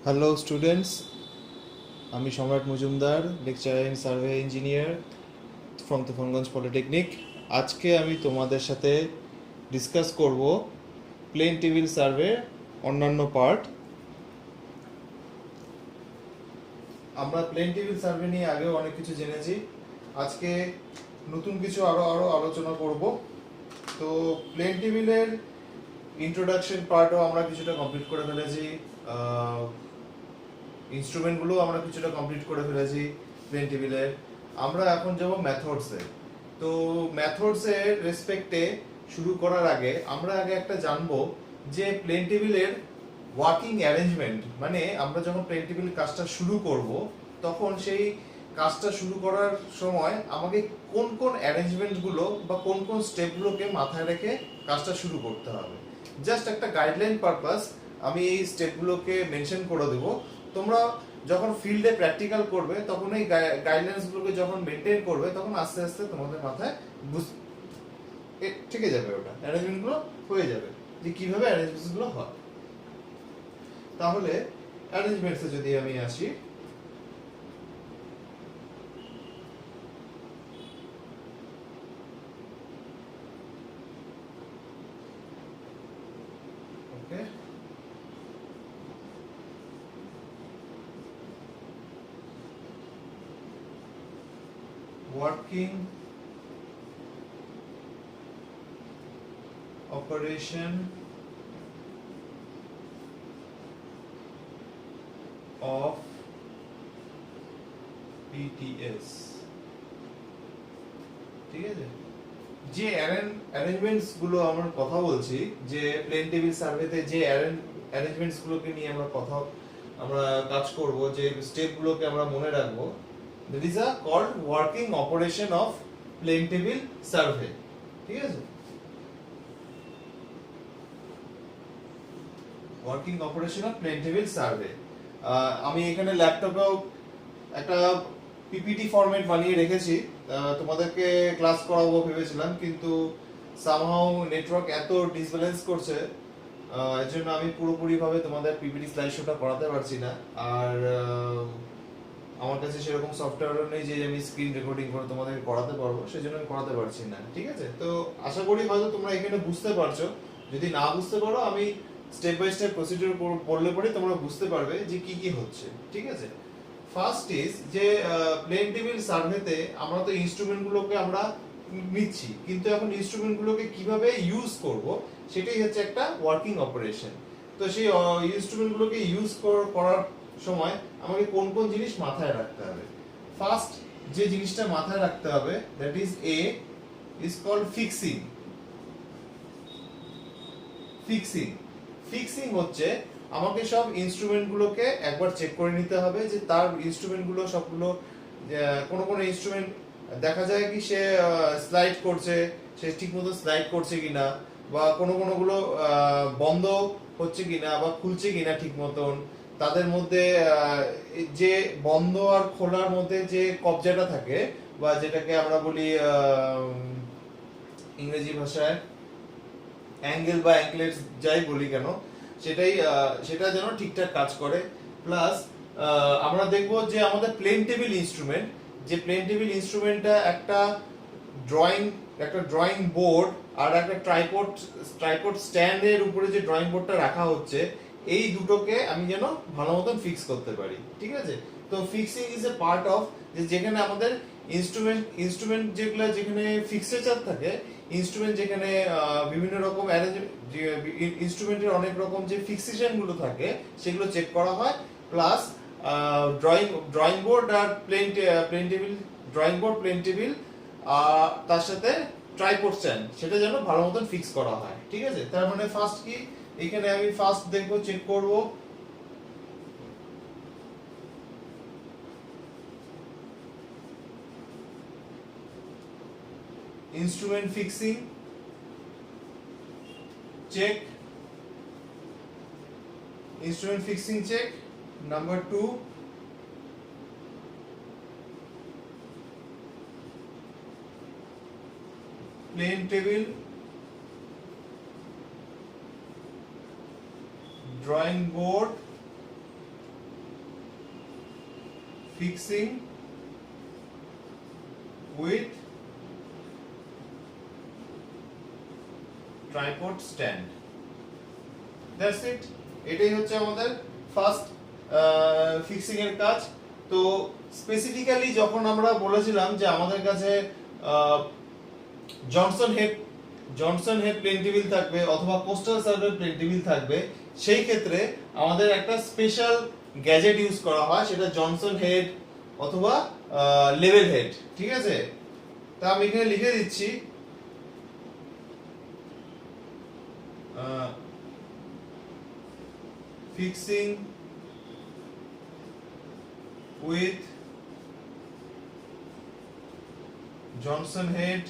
Hello students, আমি সম্রাট Majumdar, lecturer in survey engineer from Tufanganj polytechnic. আজকে আমি তোমাদের সাথে ডিসকাস করব প্লেন টেবিল সার্ভে অন্যান্য পার্ট। আমরা প্লেন টেবিল সার্ভে নিয়ে আগেও অনেক কিছু জেনেছি, আজকে নতুন কিছু আরও আলোচনা করব। তো প্লেন টেবিলের ইন্ট্রোডাকশন পার্টও আমরা কিছুটা কমপ্লিট করে ফেলেছি, ইনস্ট্রুমেন্টগুলো আমরা কিছুটা কমপ্লিট করে ফেলেছি প্লেন টেবিলের। আমরা এখন যাব মেথডসে। তো মেথডসের রেসপেক্টে শুরু করার আগে আমরা আগে একটা জানবো যে প্লেন টেবিলের ওয়ার্কিং অ্যারেঞ্জমেন্ট, মানে আমরা যখন প্লেন টেবিল কাজটা শুরু করব তখন সেই কাজটা শুরু করার সময় আমাকে কোন কোন অ্যারেঞ্জমেন্টগুলো বা কোন কোন স্টেপগুলোকে মাথায় রেখে কাজটা শুরু করতে হবে। জাস্ট একটা গাইডলাইন পারপাস আমি এই স্টেপগুলোকে মেনশন করে দেবো। তোমরা যখন ফিল্ডে প্র্যাকটিক্যাল করবে তখন এই গাইডলাইন্সগুলোকে যখন মেনটেন করবে তখন আস্তে আস্তে তোমাদের মাথায় ঠিক যাবে, ওটা অ্যারেঞ্জমেন্টগুলো হয়ে যাবে যে কিভাবে অ্যারেঞ্জমেন্টসগুলো হয়। তাহলে অ্যারেঞ্জমেন্টসে যদি আমি আসি, ওকে, working operation of PTS, ঠিক আছে। যে অ্যারেঞ্জমেন্টস গুলো আমরা কথা বলছি, যে প্লেন টেবিল সার্ভেতে যে অ্যারেঞ্জমেন্টস গুলোকে নিয়ে আমরা কাজ করব, যে স্টেপ গুলোকে আমরা মনে রাখবো, that is a called working operation of plane table survey, ঠিক আছে। Working operation of plane table survey, আমি এখানে ল্যাপটপেও একটা পিপিটি ফরম্যাট বানিয়ে রেখেছি, তোমাদেরকে ক্লাস করাবো ভেবেছিলাম, কিন্তু সামহাউ নেটওয়ার্ক এত ডিসব্যালেন্স করছে, এর জন্য আমি পুরোপুরি ভাবে তোমাদের পিপিটি স্লাইড শোটা করাতে পারছি না। আর আমার কাছে সেরকম সফটওয়্যারও নেই যে আমি স্ক্রিন রেকর্ডিং করে তোমাদেরকে করাতে পারবো, সেজন্য আমি করাতে পারছি না, ঠিক আছে। তো আশা করি হয়তো তোমরা এখানে বুঝতে পারছো। যদি না বুঝতে পারো আমি স্টেপ বাই স্টেপ প্রসিডিউর বললে পরে তোমরা বুঝতে পারবে যে কি কি হচ্ছে, ঠিক আছে। ফার্স্ট ইজ যে প্লেন টেবিল সার্ভেতে আমরা তো ইনস্ট্রুমেন্টগুলোকে আমরা নিচ্ছি, কিন্তু এখন ইনস্ট্রুমেন্টগুলোকে কিভাবে ইউজ করব সেটাই হচ্ছে একটা ওয়ার্কিং অপারেশন। তো সেই ইনস্ট্রুমেন্টগুলোকে ইউজ করার সময় আমাকে কোন কোন জিনিস মাথায় রাখতে হবে। ফার্স্ট যে জিনিসটা মাথায় রাখতে হবে, that is is called fixing. Fixing fixing হচ্ছে আমাকে সব ইনস্ট্রুমেন্টগুলোকে একবার চেক করে নিতে হবে যে তার ইনস্ট্রুমেন্টগুলো সবগুলো, কোনো কোনো ইনস্ট্রুমেন্ট দেখা যায় কি সে স্লাইড করছে, সে ঠিকমতো স্লাইড করছে কিনা, বা কোনো কোনোগুলো বন্ধ হচ্ছে কিনা বা খুলছে কিনা ঠিক মতন। তাদের মধ্যে যে বন্ধ আর খোলার মধ্যে যে কবজাটা থাকে, বা যেটাকে আমরা বলি ইংরেজি ভাষায় অ্যাঙ্গেল বা অ্যাঙ্কলেট যাই বলি কেন, সেটা যেন ঠিকঠাক কাজ করে। প্লাস আমরা দেখব যে আমাদের প্লেন টেবিল ইনস্ট্রুমেন্ট, যে প্লেন টেবিল ইনস্ট্রুমেন্টটা একটা ড্রয়িং বোর্ড আর একটা ট্রাইপড স্ট্যান্ডের উপরে যে ড্রয়িং বোর্ডটা রাখা হচ্ছে, এই দুটোকে আমি যেন ভালো মতন ফিক্স করতে পারি, ঠিক আছে। তো fixing is a part of, যেখানে আমাদের ইনস্ট্রুমেন্ট যেগুলো, যেখানে ফিক্সেচার থাকে, ইনস্ট্রুমেন্ট যেখানে বিভিন্ন রকম ইনস্ট্রুমেন্টের অনেক রকম যে ফিক্সেশন গুলো থাকে সেগুলো চেক করা হয়। প্লাস ড্রয়িং বোর্ড আর plane table, drawing board plane table তার সাথে ট্রাইপড স্ট্যান্ড, সেটা যেন ভালো মতন ফিক্স করা হয়, ঠিক আছে। তার মানে ফার্স্ট কি, এখানে আমি ফার্স্ট দেখবো, চেক করব instrument fixing, check, instrument fixing check. Number 2, plane table, drawing board fixing with tripod stand. That's it. এটাই হচ্ছে আমাদের ফার্স্ট ফিক্সিং এর কাজ। তো স্পেসিফিক্যালি যখন আমরা বলেছিলাম যে আমাদের কাছে জনসন হেড প্লেন টেবিল থাকবে অথবা কোস্টাল সার্ভে প্লেন টেবিল থাকবে, সেই ক্ষেত্রে আমাদের একটা স্পেশাল গ্যাজেট ইউজ করা হয়, সেটা জনসন হেড অথবা লেভেল হেড। ঠিক আছে, তা আমি এখানে লিখে দিচ্ছি fixing with Johnson head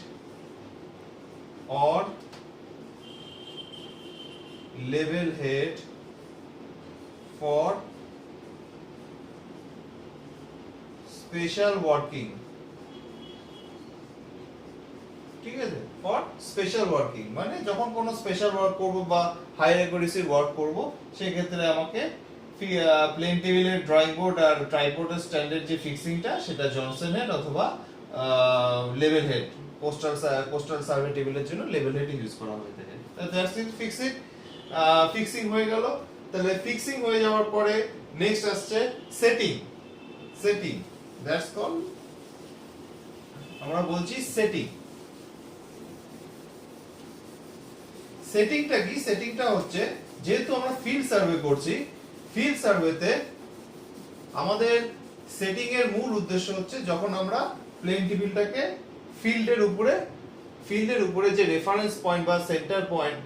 or level head for special working। ঠিক আছে, ফর স্পেশাল ওয়ার্কিং মানে যখন কোনো স্পেশাল ওয়ার্ক করব বা হাই অ্যাকুরেসি ওয়ার্ক করব, সেই ক্ষেত্রে আমাকে প্লেন টেবিলের ড্রয়িং বোর্ড আর ট্রাইপডের স্ট্যান্ডার্ড যে ফিক্সিংটা সেটা জনসন হেড অথবা লেভেল হেড, কোস্টাল সার্ভে টেবিলের জন্য লেভেল হেড ইউজ করা হয়ে থাকে। দ্যাটস ইট, ফিক্সিং হয়ে গেল। তাহলে ফিক্সিং হয়ে যাওয়ার পরে নেক্সট আসছে সেটিং দ্যাটস কল, আমরা বলছি সেটিংটা কি? সেটিংটা হচ্ছে, যেহেতু আমরা ফিল্ড সার্ভে করছি, ফিল্ড সার্ভেতে আমাদের সেটিং এর মূল উদ্দেশ্য হচ্ছে যখন আমরা প্লেন টেবিলটাকে ফিল্ডের উপরে যে রেফারেন্স পয়েন্ট বা সেন্টার পয়েন্ট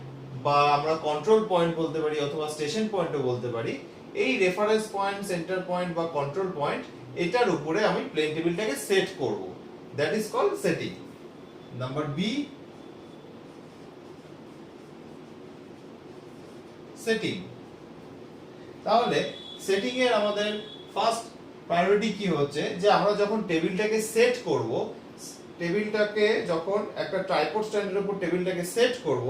বা আমরা কন্ট্রোল পয়েন্ট বলতে পারি অথবা স্টেশন পয়েন্টও বলতে পারি, এই রেফারেন্স পয়েন্ট, সেন্টার পয়েন্ট বা কন্ট্রোল পয়েন্ট, এটার উপরে আমি প্লেন টেবিলটাকে সেট করব, that is called setting. Number B, setting. তাহলে সেটিং এর আমাদের ফার্স্ট প্রায়োরিটি কি হচ্ছে, যে আমরা যখন টেবিলটাকে সেট করব, টেবিলটাকে যখন একটা ট্রাইপড স্ট্যান্ডের উপর টেবিলটাকে সেট করব,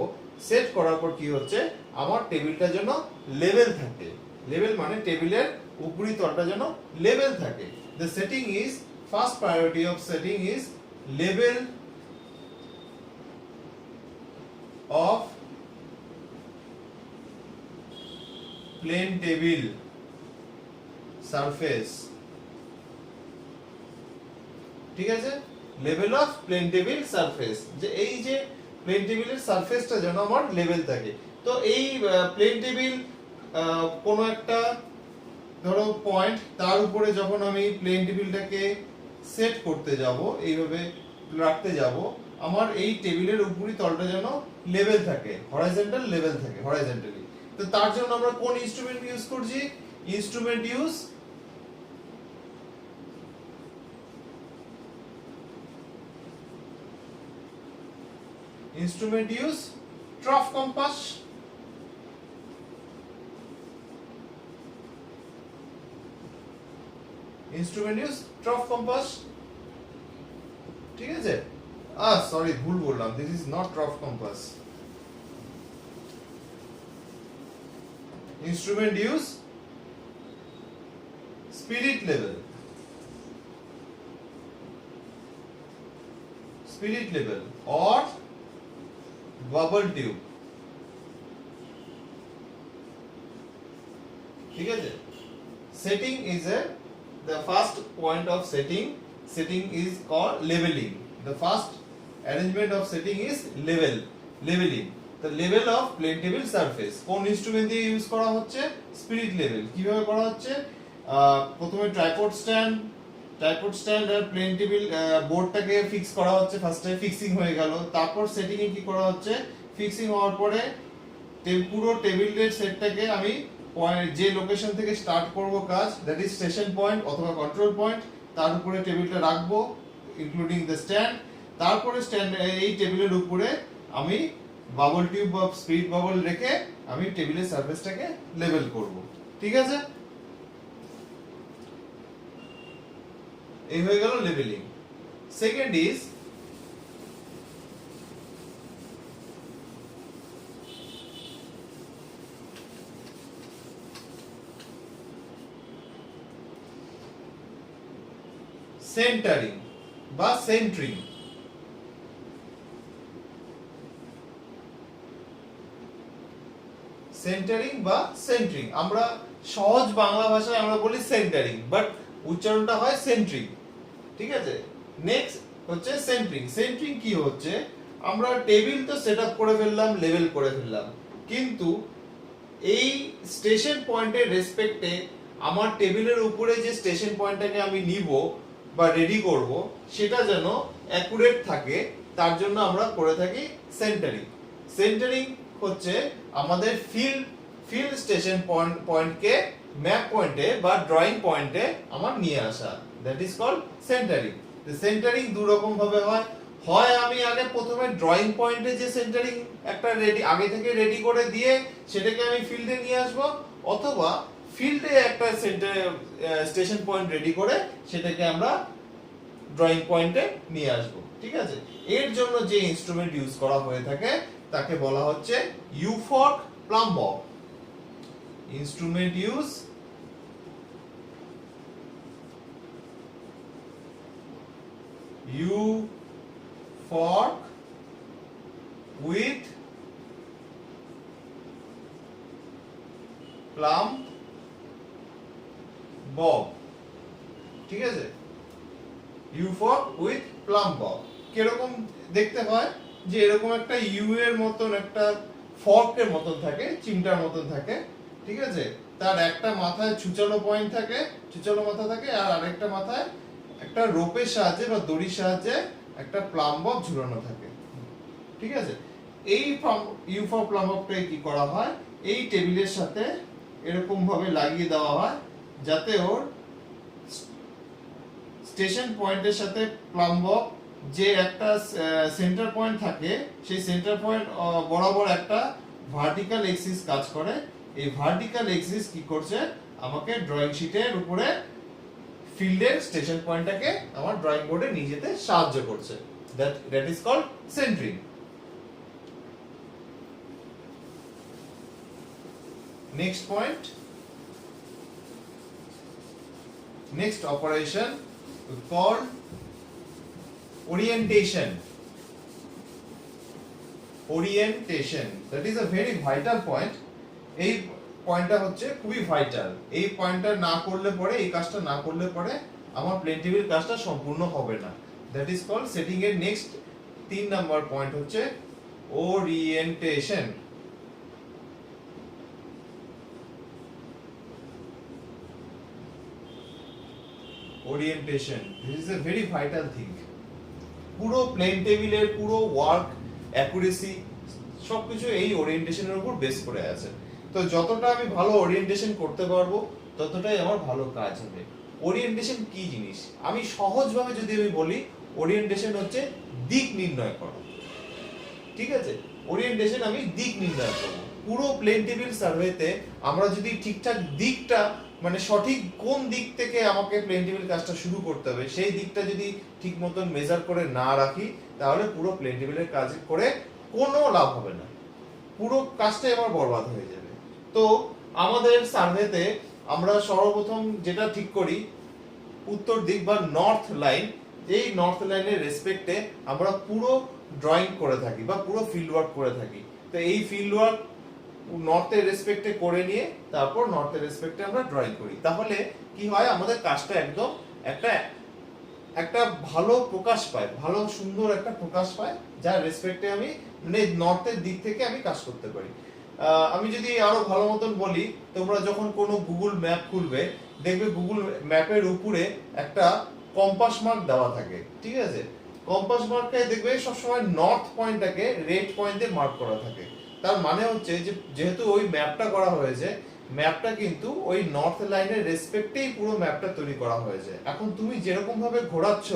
সেট করার পর কি হচ্ছে, আমার টেবিলটা যেন লেভেল থাকে। লেভেল মানে টেবিলের উপরি তলটা যেন লেভেল থাকে। The setting is, first priority of setting is level of plane table surface. ঠিক আছে, level of plane table surface, যে এই যে প্লেন টেবিলের সারফেসটা যেন আমার লেভেল থাকে। তো এই প্লেন টেবিল কোন একটা ধরো পয়েন্ট, তার উপরে যখন আমি প্লেন টেবিলটাকে সেট করতে যাব, এইভাবে রাখতে যাব, আমার এই টেবিলের উপরি তলটা যেন লেভেল থাকে, হরাইজন্টাল লেভেল থাকে, হরাইজন্টালি। তো তার জন্য আমরা কোন ইনস্ট্রুমেন্ট ইউজ করছি? Instrument use trough compass। ঠিক আছে, সরি ভুল বললাম, this is not trough compass। Instrument use spirit level or bubble tube। ঠিক আছে, setting is the first point of setting is called leveling। the first arrangement of setting is leveling। the level of plane table surface কোন instrument দিয়ে use করা হচ্ছে? Spirit level. কিভাবে করা হচ্ছে? প্রথমে ট্রাইপড স্ট্যান্ড আর প্লেন টেবিল বোর্ডটাকে ফিক্স করা হচ্ছে, ফার্স্টে ফিক্সিং হয়ে গেল। তারপর সেটিং এ কি করা হচ্ছে? ফিক্সিং হওয়ার পরে পুরো টেবিলের সেটটাকে আমি যে লোকেশন থেকে স্টার্ট করব কাজ, দ্যাট ইজ স্টেশন পয়েন্ট অথবা কন্ট্রোল পয়েন্ট, তার উপরে টেবিলটা রাখবো ইনক্লুডিং দ্য স্ট্যান্ড। তারপরে এই টেবিলের উপরে আমি বাবল টিউব বা স্পিরিট বাবল রেখে আমি টেবিলের সারফেসটাকে লেভেল করব। ঠিক আছে, এই হয়ে গেল লেভেলিং। সেকেন্ড ইজ সেন্টারিং বা সেন্ট্রিং। সেন্টারিং বা সেন্ট্রিং, আমরা সহজ বাংলা ভাষায় আমরা বলি সেন্টারিং, বাট উচ্চারণটা হয় সেন্ট্রিং। ঠিক আছে, নেক্সট হচ্ছে সেন্ট্রিং। সেন্ট্রিং কি হচ্ছে, আমরা টেবিল তো সেটআপ করে ফেললাম, লেভেল করে ফেললাম, কিন্তু এই স্টেশন পয়েন্টের রেসপেক্টে আমার টেবিলের উপরে যে স্টেশন পয়েন্টটাকে আমি নিব বা রেডি করব সেটা যেন অ্যাকুরেট থাকে, তার জন্য আমরা করে থাকি সেন্টারিং। সেন্টারিং হচ্ছে আমাদের ফিল্ড স্টেশন পয়েন্টকে ম্যাপ পয়েন্টে বা ড্রয়িং পয়েন্টে আমার নিয়ে আসা, that is called centring. Centring দু রকম ভাবে হয়, হয় আমি আগে প্রথমে ড্রয়িং পয়েন্টে যে সেন্টারিং একটা রেডি আগে থেকে রেডি করে দিয়ে সেটাকে আমি ফিল্ডে নিয়ে আসব, অথবা ফিল্ডে একটা সেন্টার স্টেশন পয়েন্ট রেডি করে সেটাকে আমরা ড্রয়িং পয়েন্টে নিয়ে আসব। ঠিক আছে, এর জন্য যে ইনস্ট্রুমেন্ট ইউজ করা হয়ে থাকে তাকে বলা হচ্ছে U fork plumb bob. Instrument use U fork with plumb bob। ঠিক আছে, U fork with plumb bob কিরকম দেখতে হয়, যে এরকম একটা ইউ এর মতন একটা ফর্কের মতন থাকে, চিমটার মতন থাকে। ঠিক আছে, তার একটা মাথায় ছুচালো পয়েন্ট থাকে, ছুচালো মাথা থাকে, আর আরেকটা মাথায় একটা রোপের সাহায্যে বা দড়ির সাহায্যে একটা প্লাম বব ঝুলানো থাকে। ঠিক আছে, এই ইউ ফর প্লাম ববটাকে কি করা হয়, এই টেবিলের সাথে এরকম ভাবে লাগিয়ে দেওয়া হয় যাতে ওর স্টেশন পয়েন্টের সাথে প্লাম বব যে একটা সেন্টার পয়েন্ট থাকে, সেই সেন্টার পয়েন্ট বরাবর একটা ভার্টিক্যাল এক্সিস কাজ করে। এই ভার্টিক্যাল এক্সিস কি করছে, আমাকে ড্রয়িং শিটের উপরে ফিল্ডের স্টেশন পয়েন্টটাকে আমার ড্রয়িং বোর্ডে নিয়ে যেতে সাহায্য করছে, that is called centering. Next point, next operation called orientation. Orientation, that is a very vital point. এই পয়েন্টটা হচ্ছে খুবই ভাইটাল। এই পয়েন্টটা না করলে পরে, এই কাজটা না করলে পরে আমার প্লেন টেবিল কাজটা সম্পূর্ণ হবে না। দ্যাট ইজ কল্ড সেটিং এর নেক্সট 3 নাম্বার পয়েন্ট হচ্ছে orientation. Orientation, this is a very vital thing. পুরো প্লেন টেবিলের পুরো ওয়ার্ক অ্যাকুরেসি সবকিছু এই ওরিয়েন্টেশনের উপর বেস করে আছে। তো যতটা আমি ভালো ওরিয়েন্টেশন করতে পারবো ততটাই আমার ভালো কাজ হবে। ওরিয়েন্টেশন কি জিনিস, আমি সহজভাবে যদি আমি বলি, ওরিয়েন্টেশন হচ্ছে দিক নির্ণয় করা। ঠিক আছে, ওরিয়েন্টেশন আমি দিক নির্ণয় করব। পুরো প্লেন টেবিল সার্ভেতে আমরা যদি ঠিকঠাক দিকটা, মানে সঠিক কোন দিক থেকে আমাকে প্লেন টেবিল কাজটা শুরু করতে হবে সেই দিকটা যদি ঠিক মতন মেজার করে না রাখি, তাহলে পুরো প্লেন টেবিলের কাজ করে কোনো লাভ হবে না, পুরো কাজটাই আমার বরবাদ হয়ে যাবে। তো আমাদের সার্ভেতে আমরা সর্বপ্রথম যেটা ঠিক করি, উত্তর দিক বা নর্থ লাইন, এই নর্থ লাইনের রেসপেক্টে আমরা পুরো ড্রয়িং করে থাকি বা পুরো ফিল্ড ওয়ার্ক করে থাকি। তো এই ফিল্ড ওয়ার্ক নর্থের রেসপেক্টে করে নিয়ে তারপর নর্থের রেসপেক্টে আমরা ড্রয়িং করি, তাহলে কি হয়, আমাদের কাজটা একদম একটা ভালো প্রকাশ পায়, ভালো সুন্দর একটা প্রকাশ পায়, যার রেসপেক্টে আমি মানে নর্থের দিক থেকে আমি কাজ করতে পারি। আমি যদি আরো ভালো মতন বলি, তোমরা যখন কোনো গুগল ম্যাপ খুলবে দেখবে গুগল ম্যাপের উপরে একটা কম্পাস মার্ক দেওয়া থাকে। ঠিক আছে, কম্পাস মার্কে দেখবে সবসময় নর্থ পয়েন্টটাকে রেড পয়েন্ট দিয়ে মার্ক করা থাকে। তার মানে হচ্ছে যে যেহেতু ওই ম্যাপটা করা হয়েছে, ম্যাপটা কিন্তু ওই নর্থ লাইনের রেসপেক্টেই পুরো ম্যাপটা তৈরি করা হয়েছে। এখন তুমি যেরকম ভাবে ঘোরাচ্ছ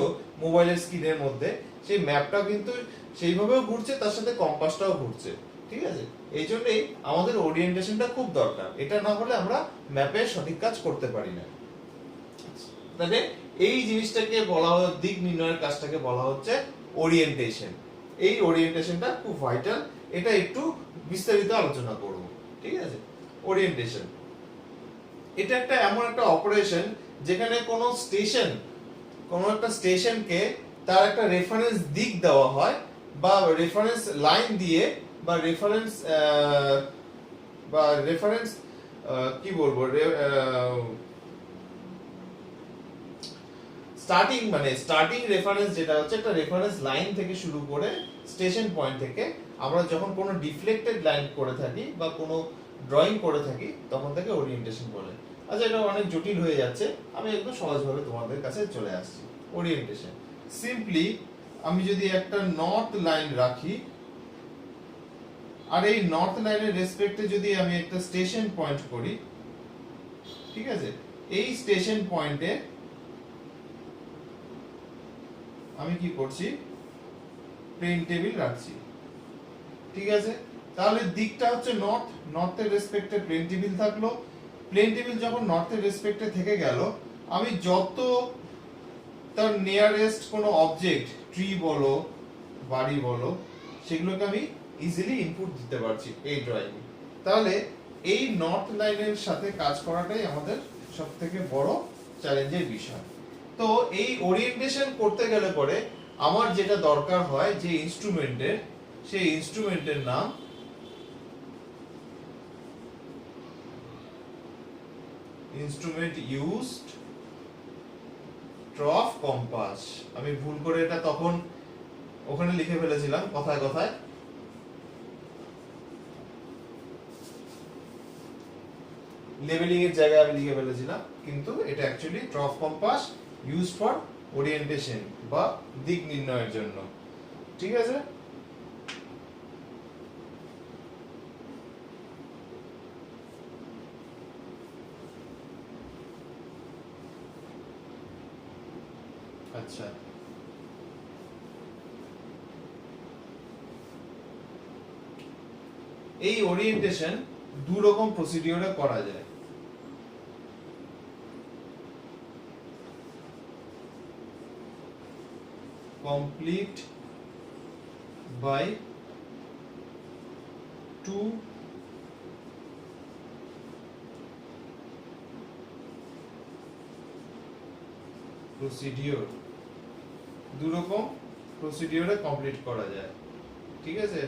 মোবাইলের স্ক্রিনের মধ্যে, সেই ম্যাপটা কিন্তু সেইভাবেও ঘুরছে, তার সাথে কম্পাসটাও ঘুরছে। ঠিক আছে, এই জন্যই আমাদের ওরিয়েন্টেশনটা খুব দরকার, এটা না হলে আমরা ম্যাপে সঠিক কাজ করতে পারি না। তাহলে এই জিনিসটাকে বলা হয়, দিক নির্ণয়ের কাজটাকে বলা হচ্ছে ওরিয়েন্টেশন। এই ওরিয়েন্টেশনটা খুব ভাইটাল, এটা একটু বিস্তারিত আলোচনা করব। ঠিক আছে, ওরিয়েন্টেশন এটা একটা এমন একটা অপারেশন যেখানে কোনো স্টেশন কোন একটা স্টেশনকে তার একটা রেফারেন্স দিক দেওয়া হয় বা রেফারেন্স লাইন দিয়ে বা রেফারেন্স কি বলবো, স্টার্টিং রেফারেন্স যেটা হচ্ছে একটা রেফারেন্স লাইন থেকে শুরু করে স্টেশন পয়েন্ট থেকে আমরা যখন কোনো ডিফ্লেক্টেড লাইন করে থাকি বা কোনো ড্রয়িং করে থাকি তখন থেকে ওরিয়েন্টেশন বলে। আচ্ছা, এটা অনেক জটিল হয়ে যাচ্ছে, আমি একদম সহজভাবে তোমাদের কাছে চলে আসছি। ওরিয়েন্টেশন সিম্পলি আমি যদি একটা নর্থ লাইন রাখি আর এই নর্থ লাইনের রেসপেক্টে যদি আমি একটা স্টেশন পয়েন্ট করি, ঠিক আছে, এই স্টেশন পয়েন্টে আমি কি করছি, প্লেন টেবিল রাখছি, ঠিক আছে। তাহলে দিকটা হচ্ছে নর্থের রেসপেক্টে প্লেন টেবিল থাকলো। প্লেন টেবিল যখন নর্থের রেসপেক্টে থেকে গেল, আমি যত তার নিয়ারেস্ট কোনো অবজেক্ট, ট্রি বলো বাড়ি বলো, সেগুলোকে আমি ইজিলি ইনপুট দিতে পারছি এই ড্রয়িং। তাহলে এই নর্থ লাইনের সাথে কাজ করাটাই আমাদের সবথেকে বড় চ্যালেঞ্জের বিষয়। তো এই ওরিয়েন্টেশন করতে গেলে পরে আমার যেটা দরকার হয় যে ইনস্ট্রুমেন্টের, সেই ইনস্ট্রুমেন্টের নাম ইনস্ট্রুমেন্ট ইউজড ট্রফ কম্পাস। আমি ভুল করে এটা তখন ওখানে লিখে ফেলেছিলাম কথায় কথায়, লেবেলিং এর জায়গায় আমি লিখে ফেলেছিলাম, কিন্তু এটা actually trough compass used for orientation বা দিক নির্ণয়ের জন্য, ঠিক আছে। আচ্ছা, এই ওরিয়েন্টেশন দু রকম প্রসিডিওরে করা যায়। কমপ্লিট বাই 2 প্রসিডিওর, দু রকম প্রসিডিওরে কমপ্লিট করা যায়, ঠিক আছে।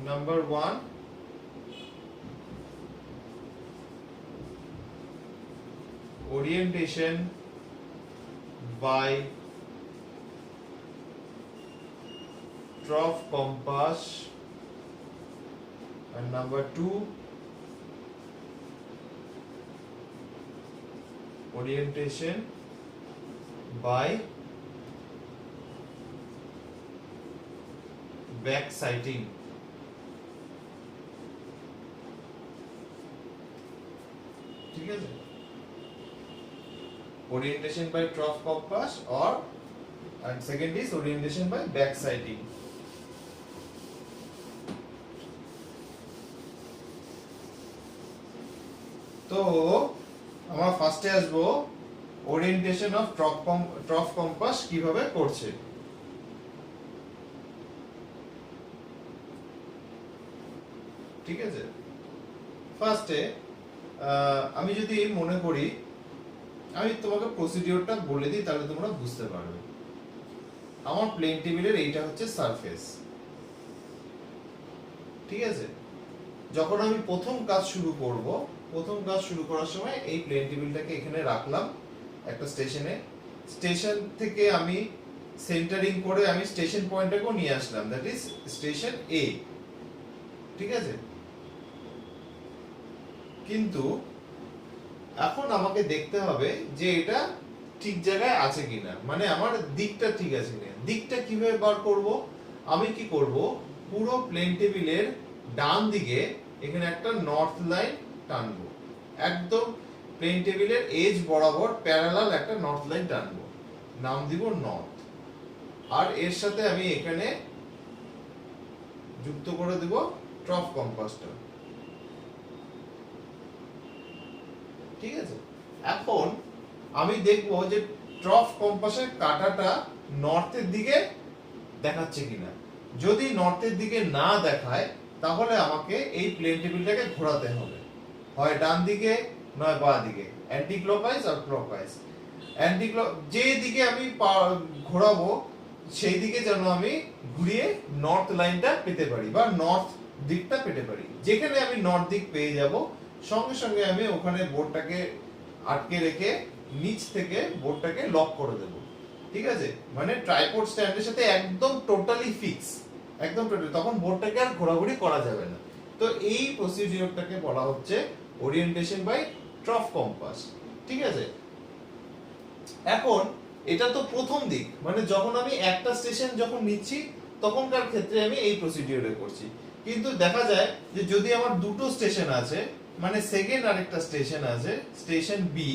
Number 1, orientation by trough compass, and number 2, orientation by back sighting, ঠিক আছে। orientation by trough compass or and second is orientation by back sighting। তো আমরা ফার্স্টে আসবো ওরিয়েন্টেশন অফ ট্রফ কম্পাস কিভাবে করছে। ঠিক আছে, ফার্স্টে আমি যদি মনে করি, আমি তোমাকে প্রসিডিওরটা বলে দিই তাহলে তোমরা বুঝতে পারবে। আমার প্লেন টেবিলের এইটা হচ্ছে সারফেস, ঠিক আছে। যখন আমি প্রথম কাজ শুরু করব, প্রথম কাজ শুরু করার সময় এই প্লেন টেবিলটাকে এখানে রাখলাম একটা স্টেশনে। স্টেশন থেকে আমি সেন্টারিং করে আমি স্টেশন পয়েন্টটাকেও নিয়ে আসলাম, দ্যাট ইজ স্টেশন এ, ঠিক আছে। কিন্তু এখন আমাকে দেখতে হবে যে এটা ঠিক জায়গায় আছে কিনা, মানে আমার দিকটা ঠিক আছে কিনা। দিকটা কিভাবে বার করব? আমি কি করব, পুরো প্লেন টেবিলের ডান দিকে এখানে একটা নর্থ লাইন টানবো, একদম প্লেন টেবিলের এজ বরাবর প্যারালাল একটা নর্থ লাইন টানবো, নাম দিব নর্থ। আর এর সাথে আমি এখানে যুক্ত করে দেব ট্রফ কম্পাসটা, ঠিক আছে। এখন আমি দেখব যে ট্রফ কম্পাসের কাঁটাটা নর্থের দিকে দেখাচ্ছে কিনা। যদি নর্থের দিকে না দেখায় তাহলে আমাকে এই প্লেন টেবিলটাকে ঘোরাতে হবে, হয় ডান দিকে নয় বাঁ দিকে, অ্যান্টি ক্লকওয়াইজ আর ক্লকওয়াইজ। অ্যান্টি ক্লক যে দিকে আমি ঘোরাবো সেই দিকে যেন আমি ঘুরিয়ে নর্থ লাইনটা পেতে পারি বা নর্থ দিকটা পেতে পারি। যেখানে আমি নর্থ দিক পেয়ে যাব সঙ্গে সঙ্গে আমি ওখানে বোর্ডটাকে আটকে রেখে নিচ থেকে বোর্ডটাকে লক করে দেব। ঠিক আছে, মানে ট্রাইপড স্ট্যান্ডের সাথে একদম টোটালি ফিক্স, একদম টোটালি, তখন বোর্ডটাকে আর ঘোরাঘুরি করা যাবে না। তো এই প্রসিডিওরটাকে বলা হচ্ছে ওরিয়েন্টেশন বাই ট্রফ কম্পাস। ঠিক আছে, এখন এটা তো প্রথম দিক, মানে যখন আমি একটা স্টেশন যখন নিচ্ছি তখনকার ক্ষেত্রে আমি এই প্রসিডিওরে করছি। কিন্তু দেখা যায় যে যদি আমার দুটো স্টেশন আছে, মানে সেকেন্ড আরেকটা স্টেশন আছে, স্টেশন বি,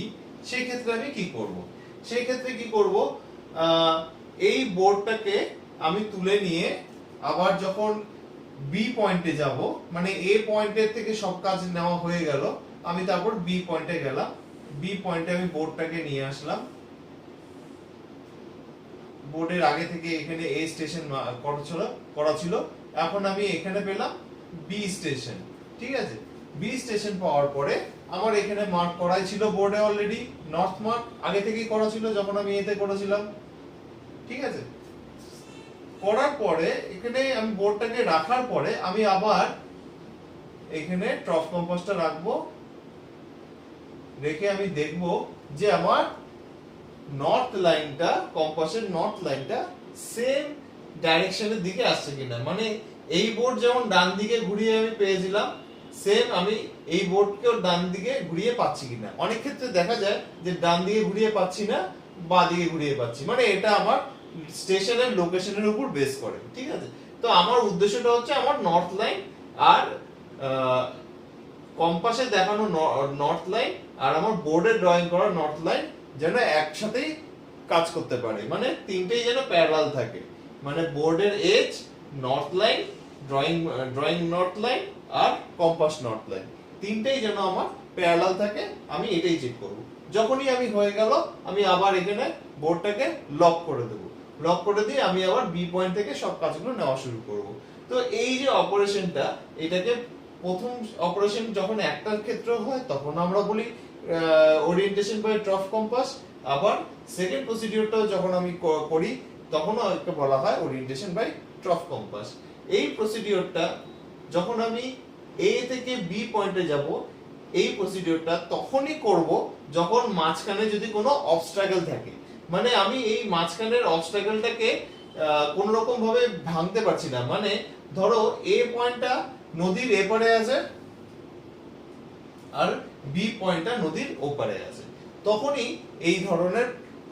সেই ক্ষেত্রে আমি কি করব? সেই ক্ষেত্রে কি করব, এই বোর্ডটাকে আমি তুলে নিয়ে আবার যখন বি পয়েন্টে যাব, মানে এ পয়েন্টের থেকে সব কাজ নেওয়া হয়ে গেল, আমি তারপর বি পয়েন্টে গেলাম, বি পয়েন্টে আমি বোর্ডটাকে নিয়ে আসলাম, বোর্ডের আগে থেকে এখানে এ স্টেশন করা ছিল, এখন আমি এখানে পেলাম বি স্টেশন। ঠিক আছে, বি স্টেশন পাওয়ার পরে আমার এখানে মার্ক করাই ছিল বোর্ডে অলরেডি, নর্থ মার্ক আগে থেকেই করা ছিল যখন আমি এতে করেছিলাম। ঠিক আছে, করার পরে এখানে আমি বোর্ডটাকে রাখার পরে আমি আবার এখানে ট্রফ কম্পাসটা রাখবো, রেখে আমি দেখব যে আমার নর্থ লাইনটা, কম্পাসের নর্থ লাইনটা সেম ডাইরেকশনের দিকে আসছে কিনা। মানে এই বোর্ড যেমন ডান দিকে ঘুরিয়ে আমি পেয়েছিলাম, সেম আমি এই বোর্ডকেও ডান দিকে ঘুরিয়ে পাচ্ছি কিনা। অনেক ক্ষেত্রে দেখা যায় যে ডান দিকে ঘুরিয়ে পাচ্ছি না, বাঁ দিকে ঘুরিয়ে পাচ্ছি, মানে এটা আমার স্টেশনের লোকেশনের উপর বেস করে। ঠিক আছে, তো আমার উদ্দেশ্যটা হচ্ছে আমার নর্থ লাইন আর কম্পাসে দেখানো নর্থ লাইন আর আমার বোর্ডে ড্রয়িং করা নর্থ লাইন যেন একসাথেই কাজ করতে পারে, মানে তিনটেই যেন প্যারালাল থাকে, মানে বোর্ডের edge, north line, drawing north line আর কম্পাস নর্থ লাইন, তিনটেই যেন আমার প্যারালাল থাকে। আমি এটাই চেক করব। যখনই আমি হয়ে গেল আমি আবার এখানে বোর্ডটাকে লক করে দেব, লক করে দিয়ে আমি আবার বি পয়েন্ট থেকে সব কাজগুলো নেওয়া শুরু করব। তো এই যে অপারেশনটা, এটাকে প্রথম অপারেশন যখন একটার ক্ষেত্রে হয় তখন আমরা বলি ওরিয়েন্টেশন বাই ট্রফ কম্পাস, আবার সেকেন্ড প্রসিডিউরটাও যখন আমি করি তখনও একে বলা হয় ওরিয়েন্টেশন বাই ট্রফ কম্পাস। এই প্রসিডিউরটা যখন আমি এ থেকে বি পয়েন্টে যাব, এই প্রসিডিউরটা তখনই করব যখন মাঝখানে যদি কোনো অবস্ট্রাগল থাকে, মানে আমি এই মাঝখানের অবস্ট্রাগলটাকে কোন রকম ভাবে ভাঙতে পারছি না। মানে ধরো এ পয়েন্টটা নদীর এপারে আছে আর বি পয়েন্টটা নদীর ওপারে আছে, তখনই এই ধরনের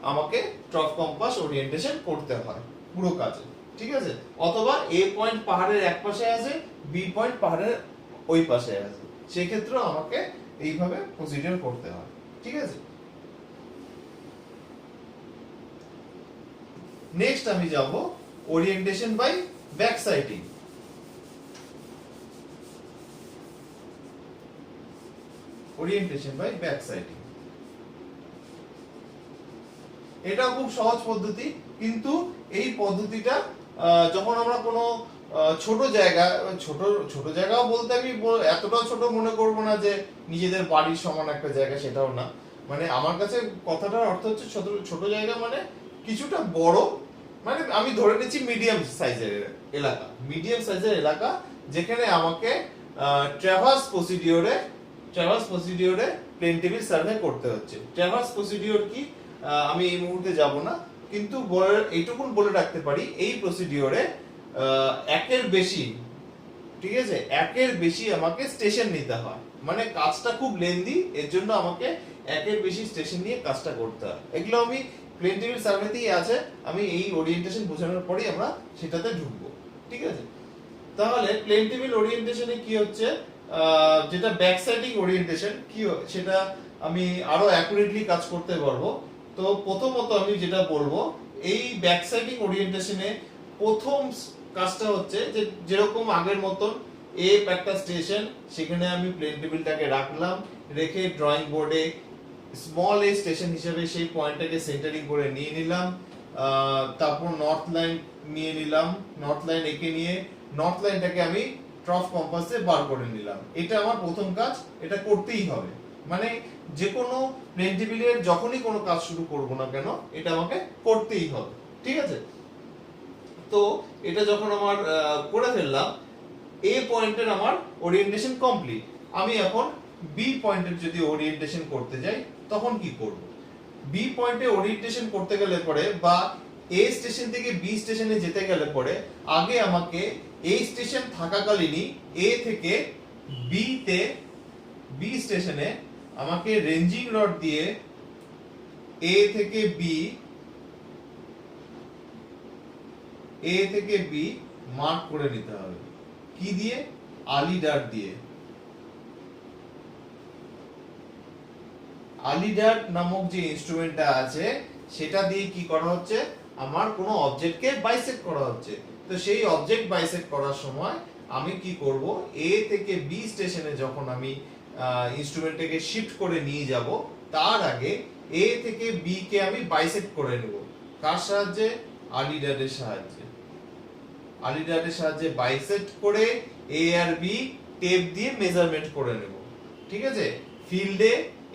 আমাকে ট্রফ কম্পাস ওরিয়েন্টেশন করতে হয় পুরো কাজে। ঠিক আছে, অথবা এ পয়েন্ট পাহাড়ের এক পাশে আছে, বি পয়েন্ট পাহাড়ের ওই পাশে আছে, সেই ক্ষেত্রেও আমাকে এইভাবে প্রসিডিউর করতে হয়। ঠিক আছে, নেক্সট আমি যাব orientation by back sighting. Orientation by back sighting এটা খুব সহজ পদ্ধতি, কিন্তু এই পদ্ধতিটা যখন আমরা কোনো ছোট জায়গা, ছোট জায়গাও বলতে আমি এতটাও ছোট মনে করব না যে নিজেদের বাড়ির সমান একটা জায়গা, সেটাও না। মানে আমার কাছে কথাটার অর্থ হচ্ছে ছোট জায়গা মানে কিছুটা বড়, মানে আমি ধরে নিচ্ছি মিডিয়াম সাইজের এলাকা, মিডিয়াম সাইজের এলাকা যেখানে আমাকে ট্র্যাভার্স প্রসিডিওরে প্লেন টেবিল সার্ভে করতে হচ্ছে। ট্র্যাভার্স প্রসিডিওর কি আমি এই মুহূর্তে যাব না, কিন্তু এইটুকুন বলে রাখতে পারি এই প্রসিডিওরে একের বেশি, ঠিক আছে, একের বেশি আমাকে স্টেশন নিতে হয়, মানে কাজটা খুব লেন্দি, এর জন্য আমাকে একের বেশি স্টেশন নিয়ে কাজটা করতে হয়। এগুলো আমি প্লেন টেবিল সার্ভেতেই আছে, আমি এই ওরিয়েন্টেশন বোঝানোর পরেই আমরা সেটাতে ঢুকবো। ঠিক আছে, তাহলে প্লেন টেবিল ওরিয়েন্টেশনে কি হচ্ছে, যেটা ব্যাক সাইডিং ওরিয়েন্টেশন কি সেটা আমি আরো অ্যাকুরেটলি কাজ করতে পারবো। তো প্রথমত আমি যেটা বলবো, এই ব্যাক সাইডিং ওরিয়েন্টেশনে প্রথম কাজটা হচ্ছে যে যেরকম আগের মতন একটা স্টেশন, সেখানে আমি প্লেন টেবিলটাকে রাখলাম, রেখে ড্রয়িং বোর্ডে স্মল এ স্টেশন হিসেবে সেই পয়েন্টটাকে সেন্টারিং করে নিয়ে নিলাম, তারপর নর্থ লাইন নিয়ে নিলাম, নর্থ লাইন এঁকে নিয়ে নর্থ লাইনটাকে আমি ট্রফ কম্পাসে বার করে নিলাম। এটা আমার প্রথম কাজ, এটা করতেই হবে। মানে যে কোনো প্লেন টেবিলের যখনই কোনো কাজ শুরু করব না কেন এটা আমাকে করতেই হবে, ঠিক আছে? তো এটা যখন আমার করে ফেললাম, এ পয়েন্টের আমার ওরিয়েন্টেশন কমপ্লিট। আমি এখন বি পয়েন্টের যদি ওরিয়েন্টেশন করতে যাই তখন কি করব? বি পয়েন্টে ওরিয়েন্টেশন করতে গেলে পরে বা এ স্টেশন থেকে বি স্টেশনে যেতে গেলে পরে আগে আমাকে এই স্টেশন থাকাকালীনই এ থেকে বি তে বি স্টেশনে আমাকে রেঞ্জিং রড দিয়ে এ থেকে বি মার্ক করে নিতে হবে। কি দিয়ে? আলিডার দিয়ে। আলিডার নামক যে ইনস্ট্রুমেন্টটা আছে সেটা দিয়ে কি করা হচ্ছে? আমার কোনো অবজেক্টকে বাইসেক্ট করা হচ্ছে। তো সেই অবজেক্ট বাইসেক্ট করার সময় আমি কি করব? এ থেকে বি স্টেশনে যখন আমি ইনস্ট্রুমেন্টটাকে শিফট করে নিয়ে যাব তার আগে এ থেকে বি কে আমি বাইসেক্ট করে নেব। কার সাহায্যে? আলিডারের সাহায্যে। আলিডারের সাহায্যে বাইসেক্ট করে এ আর বি টেপ দিয়ে মেজারমেন্ট করে নেব, ঠিক আছে? ফিল্ডে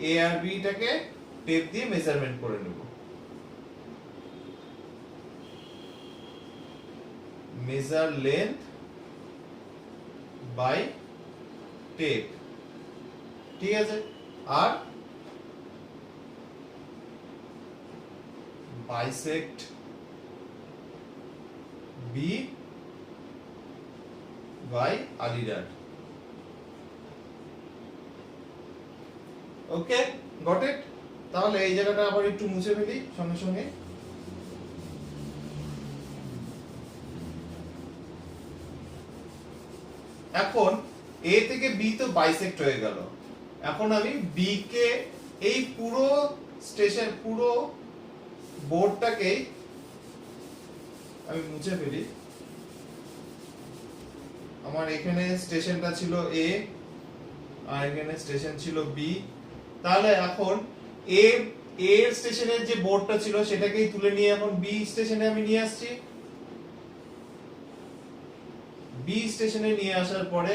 এ আর বি টাকে টেপ দিয়ে মেজারমেন্ট করে নেব। মেজার লেন্থ বাই টেপ, ঠিক আছে? আর bisect B by alidade. Okay, got it? তাহলে এই জায়গাটা আবার একটু মুছে ফেলি সঙ্গে সঙ্গে। এখন এ থেকে বি তো বাইসেক্ট হয়ে গেল। এখন আমি বি কে এই পুরো স্টেশন পুরো বোর্ডটাকে আমি মুছে ফেলি। আমার এখানে স্টেশনটা ছিল এ আর এখানে স্টেশন ছিল বি। তাহলে এখন এ এর স্টেশনের যে বোর্ডটা ছিল সেটাকেই তুলে নিয়ে এখন বি স্টেশনে আমি নিয়ে আসছি। বি স্টেশনে নিয়ে আসার পরে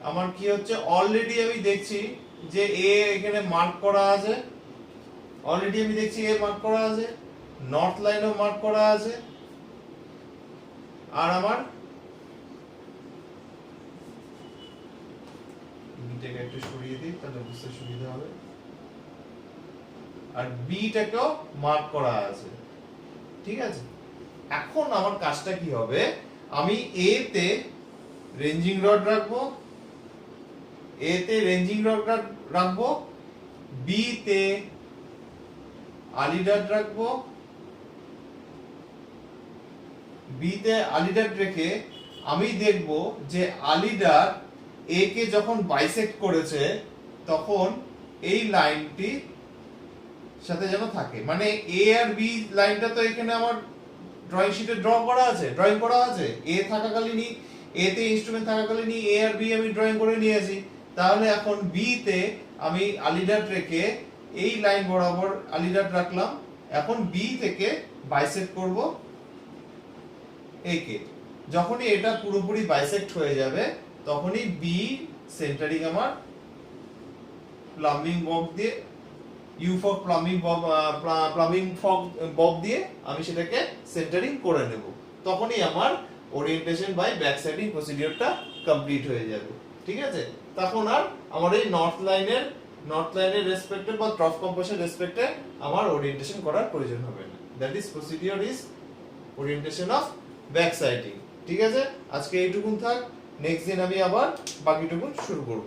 আমার কি হচ্ছে? অলরেডি আমি দেখছি যে এ এখানে মার্ক করা আছে। অলরেডি আমি দেখছি এ মার্ক করা আছে, নর্থ লাইনও মার্ক করা আছে। আর আমার বিটাকে একটু সরিয়ে দিই তাহলে বুঝতে সুবিধা হবে। আর বিটাকেও মার্ক করা আছে, ঠিক আছে? এখন আমার কাজটা কি হবে? আমি এ তে রেঞ্জিং রড রাখবো, এ তে রেঞ্জিং রড রাখবো, বি তে আলিডার রাখবো। বি তে আলিডার রেখে আমি দেখব যে আলিডার এ কে যখন বাইসেক্ট করেছে তখন এই লাইনটি সাথে যেন থাকে। মানে এ আর বি লাইনটা তো এখানে আমার ড্রয়িং শিটে ড্রয়িং করা আছে। এ থাকাকালীনই এ তে ইনস্ট্রুমেন্ট থাকাকালীনই এ আর বি আমি ড্রয়িং করে নিয়েছি। তাহলে এখন বি তে আমি আলিডার রেখে এই লাইন বরাবর আলিডার রাখলাম। এখন বি থেকে বাইসেক্ট করব এ কে। যখনই এটা পুরোপুরি বাইসেক্ট হয়ে যাবে তখনই বি সেন্টারিং আমার প্লাম্বিং বব দিয়ে ইউ ফর প্লাম্বিং বব দিয়ে আমি সেটাকে সেন্টারিং করে নেব। তখনই আমার ওরিয়েন্টেশন বাই ব্যাক সাইডিং প্রসিডিউরটা কমপ্লিট হয়ে যাবে, ঠিক আছে? তখন আর আমার এই নর্থ লাইনের রেসপেক্টে বা ট্রফ কম্পোজিশন রেসপেক্টে আমার ওরিয়েন্টেশন করার প্রয়োজন হবে না। That is procedure is orientation of back siding, ঠিক আছে? আজকে এইটুকুন থাক। নেক্সট দিন আমি আবার বাকিটুকুন শুরু করব।